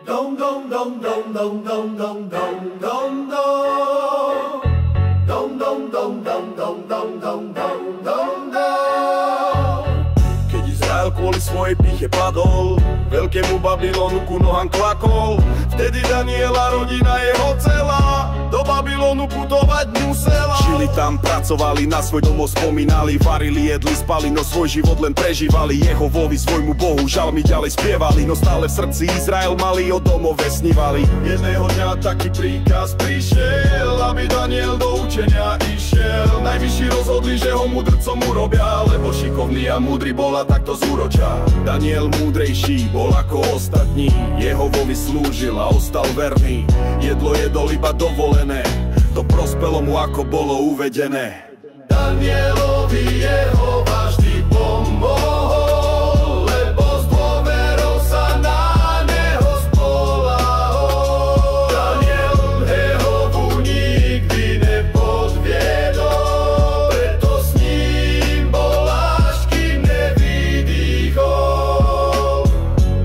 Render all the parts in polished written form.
Dom dom dom dom dom dom dom dom dom dom dom dom dom dom dom dom dom dom dom dom. Keď Izrael kvôli svojej pýche padol, veľkému Babylonu ku nohám klakol, vtedy Daniela rodina jeho celá do Babylonu putovať musela. Žili tam, pracovali, na svoj domov spomínali, varili, jedli, spali, no svoj život len prežívali. Jehovovi svojmu Bohu žalmy ďalej spievali, no stále v srdci Izrael mali, o domove snívali. Jedného dňa taký príkaz prišiel, aby Daniel do učenia išiel. Najvyšší rozhodli, že ho mudrcom urobia, lebo šikovný a múdry bola takto zúroča. Daniel múdrejší bol ako ostatní, Jehovovi slúžil a ostal verný. Jedlo jedol iba dovolené, to prospelo mu ako bolo uvedené. Danielovi Jehova vždy pomohol, lebo s dôverou sa na neho spoľahol. Daniel Jehovu nikdy nepodviedol, preto s ním bol, až kým nevydýchol.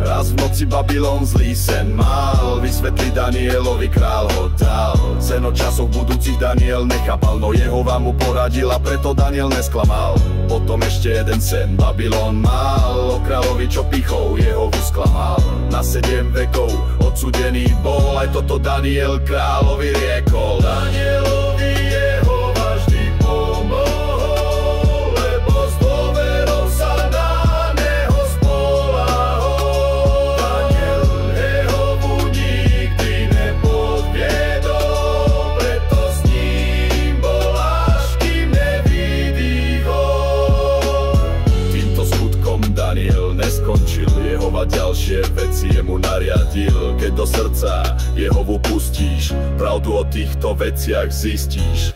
Raz v noci Babylon zlý sen mal, vysvetli Danielovi král ho dal. Sen o časoch budúcich Daniel nechápal, no Jehova mu poradil a preto Daniel nesklamal. Potom ešte jeden sen Babylon mal, o kráľovi čo pichou Jehovu sklamal. Na 7 vekov odsudený bol, aj toto Daniel kráľovi riekol. Danielovi Jehova vždy pomohol, lebo s dôverou sa na neho spoľahol. Daniel Jehovu nikdy nepodviedol, preto s ním bol, až kým nevydýchol. Týmto skutkom Daniel neskončil, Jehova ďalšie veci jemu nariadil. Keď do srdca Jehovu pustíš, pravdu o týchto veciach zistíš.